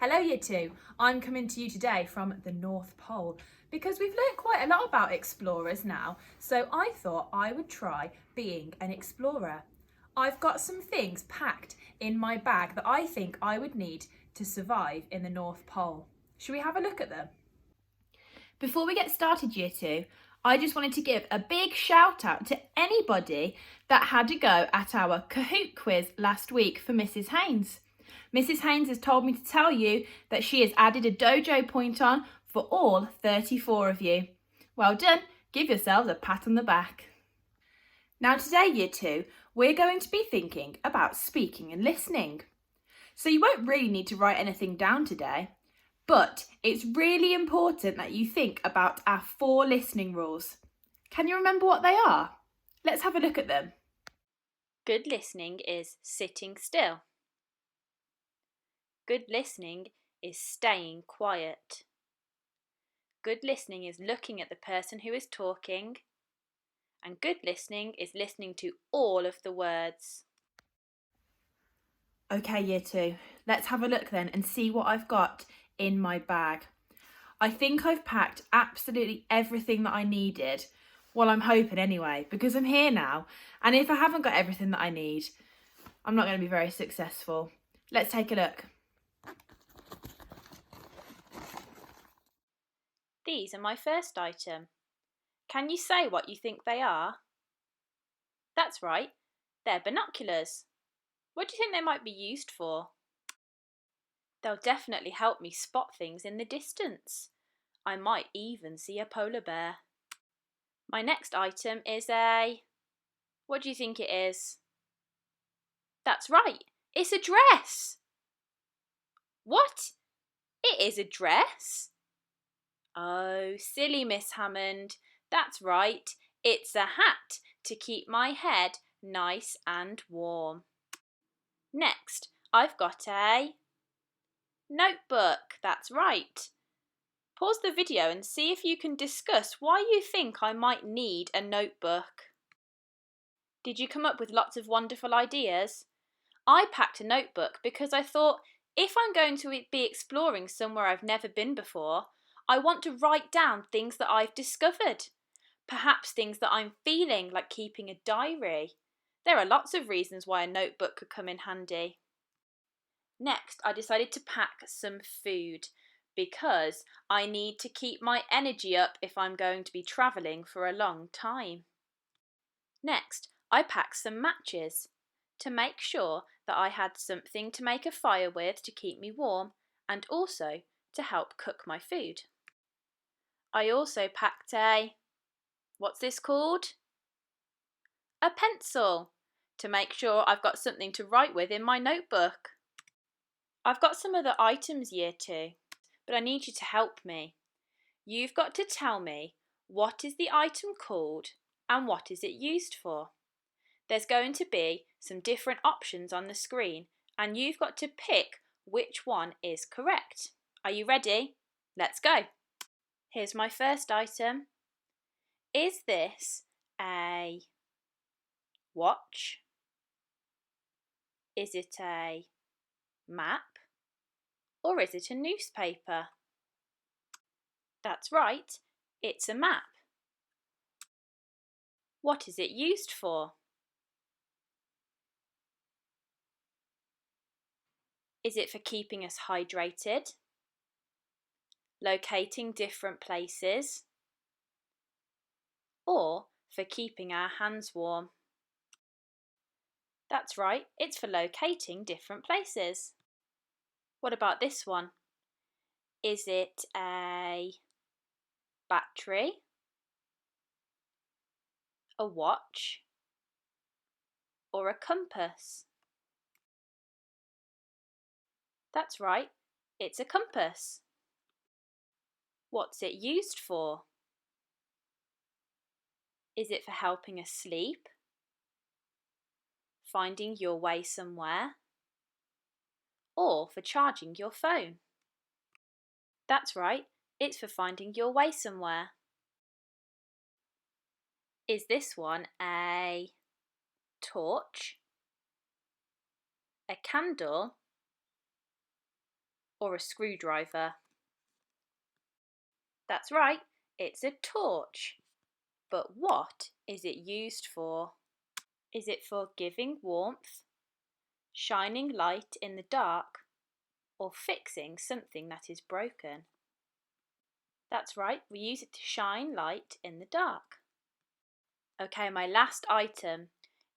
Hello Year 2, I'm coming to you today from the North Pole because we've learnt quite a lot about explorers now, so I thought I would try being an explorer. I've got some things packed in my bag that I think I would need to survive in the North Pole. Should we have a look at them? Before we get started, Year 2, I just wanted to give a big shout out to anybody that had a go at our Kahoot quiz last week for Mrs. Haynes. Mrs. Haynes has told me to tell you that she has added a dojo point on for all 34 of you. Well done, give yourselves a pat on the back. Now today, Year 2, we're going to be thinking about speaking and listening. So you won't really need to write anything down today, but it's really important that you think about our 4 listening rules. Can you remember what they are? Let's have a look at them. Good listening is sitting still. Good listening is staying quiet. Good listening is looking at the person who is talking. And good listening is listening to all of the words. Okay, Year 2, let's have a look then and see what I've got in my bag. I think I've packed absolutely everything that I needed. Well, I'm hoping anyway, because I'm here now. And if I haven't got everything that I need, I'm not going to be very successful. Let's take a look. These are my first item. Can you say what you think they are? That's right, they're binoculars. What do you think they might be used for? They'll definitely help me spot things in the distance. I might even see a polar bear. My next item is what do you think it is? That's right, it's a dress. What? It is a dress? Oh, silly Miss Hammond. That's right, it's a hat to keep my head nice and warm. Next, I've got a notebook. That's right. Pause the video and see if you can discuss why you think I might need a notebook. Did you come up with lots of wonderful ideas? I packed a notebook because I thought if I'm going to be exploring somewhere I've never been before, I want to write down things that I've discovered. Perhaps things that I'm feeling, like keeping a diary. There are lots of reasons why a notebook could come in handy. Next, I decided to pack some food because I need to keep my energy up if I'm going to be travelling for a long time. Next, I packed some matches to make sure that I had something to make a fire with to keep me warm and also to help cook my food. I also packed what's this called? A pencil to make sure I've got something to write with in my notebook. I've got some other items, Year 2, but I need you to help me. You've got to tell me what is the item called and what is it used for. There's going to be some different options on the screen and you've got to pick which one is correct. Are you ready? Let's go. Here's my first item. Is this a watch? Is it a map? Or is it a newspaper? That's right, it's a map. What is it used for? Is it for keeping us hydrated? Locating different places? Or for keeping our hands warm? That's right, it's for locating different places. What about this one? Is it a battery? A watch? Or a compass? That's right, it's a compass. What's it used for? Is it for helping us sleep? Finding your way somewhere? Or for charging your phone? That's right, it's for finding your way somewhere. Is this one a torch? A candle? or a screwdriver? That's right, it's a torch. But what is it used for? Is it for giving warmth, shining light in the dark, or fixing something that is broken? That's right, we use it to shine light in the dark. Okay, my last item.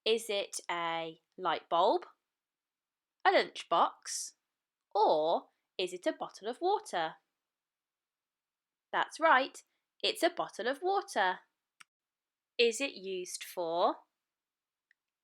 Is it a light bulb, a lunchbox, or is it a bottle of water? That's right, it's a bottle of water. Is it used for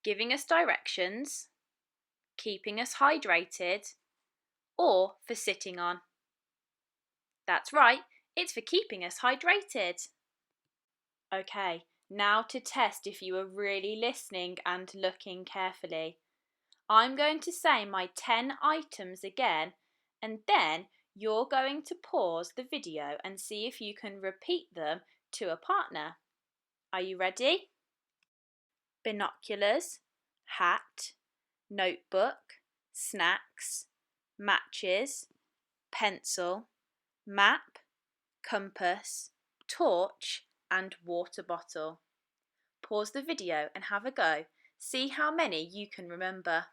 giving us directions, keeping us hydrated, or for sitting on? That's right, it's for keeping us hydrated. Okay, now to test if you are really listening and looking carefully. I'm going to say my 10 items again, and then you're going to pause the video and see if you can repeat them to a partner. Are you ready? Binoculars, hat, notebook, snacks, matches, pencil, map, compass, torch, and water bottle. Pause the video and have a go. See how many you can remember.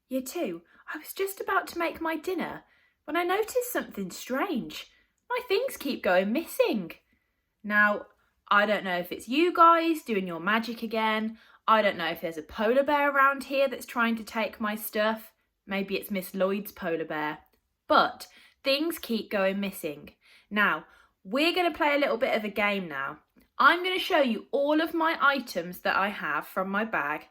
Year 2, I was just about to make my dinner when I noticed something strange. My things keep going missing. Now, I don't know if it's you guys doing your magic again. I don't know if there's a polar bear around here that's trying to take my stuff. Maybe it's Miss Lloyd's polar bear. But things keep going missing. Now, we're going to play a little bit of a game now. I'm going to show you all of my items that I have from my bag,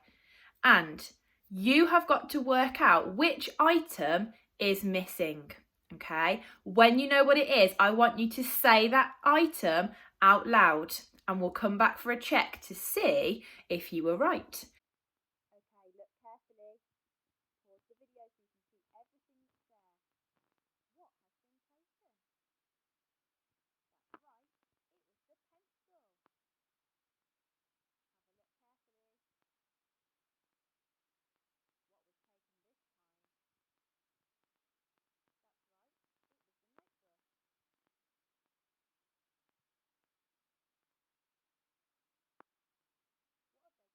and you have got to work out which item is missing, okay? When you know what it is, I want you to say that item out loud, and we'll come back for a check to see if you were right. Okay, look carefully. Pause the video so you can see everything that's there. What has been taken? That's right, it was the pencil. Have a look carefully. What was taken this time? That's right, it was the notebook. What have they taken now? Oh no, it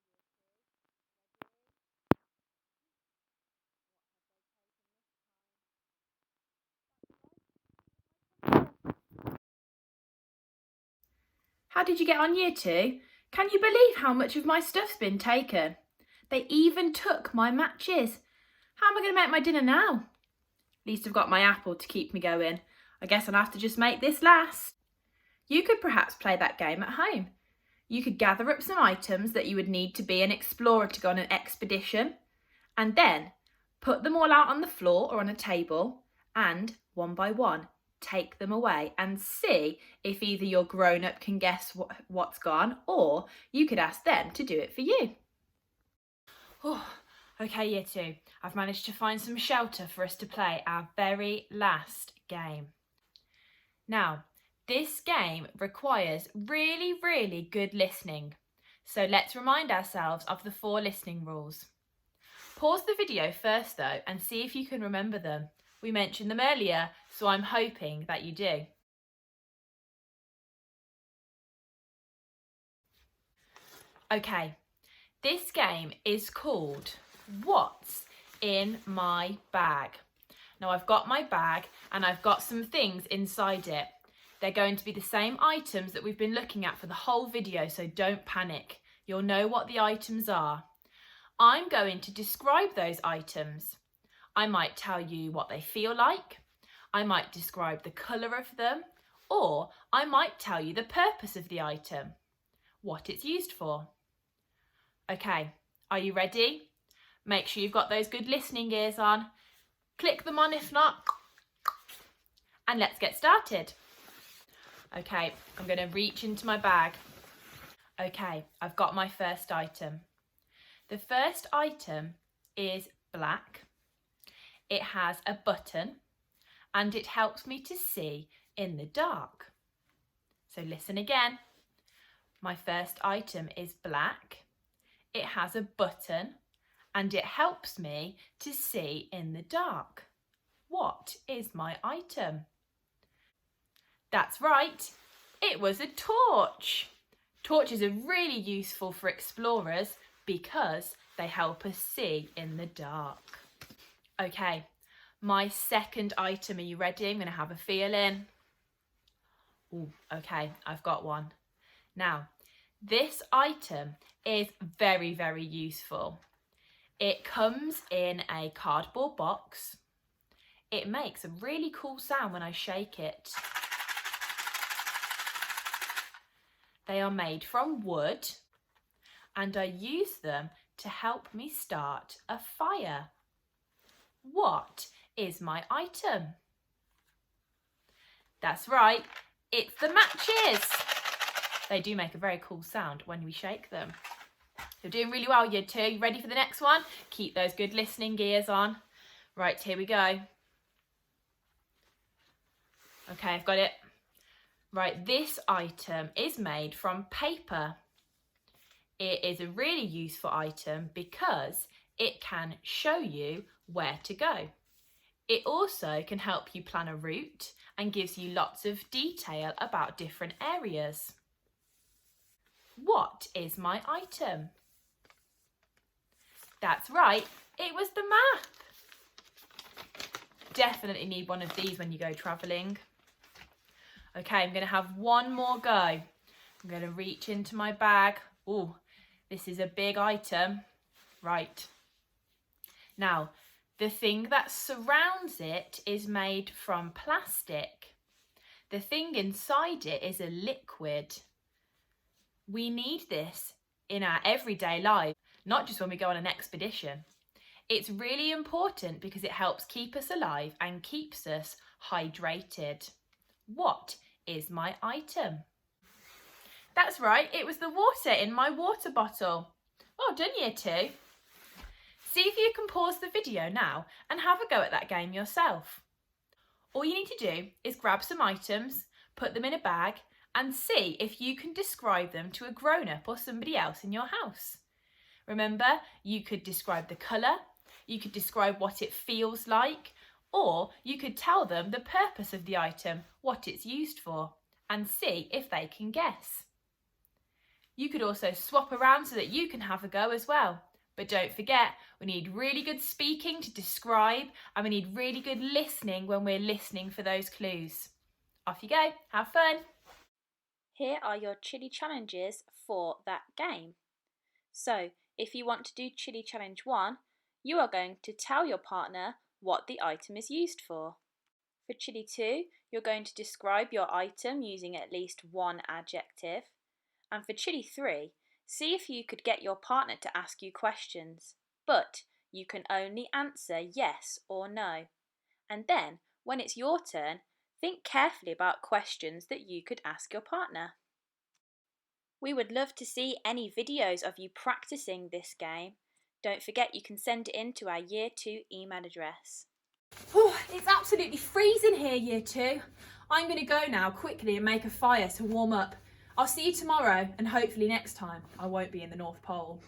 was my hat. What about now, year 2? Ready? What have they taken this time? That's right, it was my pencil. How did you get on, year 2? Can you believe how much of my stuff's been taken? They even took my matches. How am I going to make my dinner now? At least I've got my apple to keep me going. I guess I'll have to just make this last. You could perhaps play that game at home. You could gather up some items that you would need to be an explorer to go on an expedition, and then put them all out on the floor or on a table, and one by one take them away and see if either your grown-up can guess what's gone, or you could ask them to do it for you. Oh, okay, year 2, I've managed to find some shelter for us to play our very last game. Now, this game requires really, really good listening. So let's remind ourselves of the 4 listening rules. Pause the video first though and see if you can remember them. We mentioned them earlier, so I'm hoping that you do. Okay, this game is called What's in My Bag? Now I've got my bag and I've got some things inside it. They're going to be the same items that we've been looking at for the whole video, so don't panic. You'll know what the items are. I'm going to describe those items. I might tell you what they feel like, I might describe the colour of them, or I might tell you the purpose of the item, what it's used for. Okay, are you ready? Make sure you've got those good listening ears on. Click them on if not, and let's get started. Okay, I'm going to reach into my bag. Okay, I've got my first item. The first item is black. It has a button and it helps me to see in the dark. So listen again. My first item is black. It has a button and it helps me to see in the dark. What is my item? That's right, it was a torch. Torches are really useful for explorers because they help us see in the dark. Okay, my second item, are you ready? I'm going to have a feel in. Ooh, okay, I've got one. Now, this item is very, very useful. It comes in a cardboard box. It makes a really cool sound when I shake it. They are made from wood and I use them to help me start a fire. What is my item? That's right, it's the matches. They do make a very cool sound when we shake them. You're doing really well, Year 2. You ready for the next one? Keep those good listening gears on. Right, here we go. Okay, I've got it. Right, this item is made from paper. It is a really useful item because it can show you where to go. It also can help you plan a route and gives you lots of detail about different areas. What is my item? That's right, it was the map. Definitely need one of these when you go travelling. Okay, I'm going to have one more go. I'm going to reach into my bag. Oh, this is a big item. Right. Now, the thing that surrounds it is made from plastic. The thing inside it is a liquid. We need this in our everyday life, not just when we go on an expedition. It's really important because it helps keep us alive and keeps us hydrated. What is my item? That's right, it was the water in my water bottle. Well done, Year 2. See if you can pause the video now and have a go at that game yourself. All you need to do is grab some items, put them in a bag and see if you can describe them to a grown-up or somebody else in your house. Remember, you could describe the colour, you could describe what it feels like, or you could tell them the purpose of the item, what it's used for, and see if they can guess. You could also swap around so that you can have a go as well. But don't forget, we need really good speaking to describe, and we need really good listening when we're listening for those clues. Off you go, have fun! Here are your Chilli challenges for that game. So, if you want to do Chilli Challenge 1, you are going to tell your partner what the item is used for. For Chilli 2, you're going to describe your item using at least one adjective. And for Chilli 3, see if you could get your partner to ask you questions, but you can only answer yes or no. And then, when it's your turn, think carefully about questions that you could ask your partner. We would love to see any videos of you practicing this game. Don't forget you can send it in to our Year 2 email address. Oh, it's absolutely freezing here, Year 2. I'm going to go now quickly and make a fire to warm up. I'll see you tomorrow and hopefully next time I won't be in the North Pole.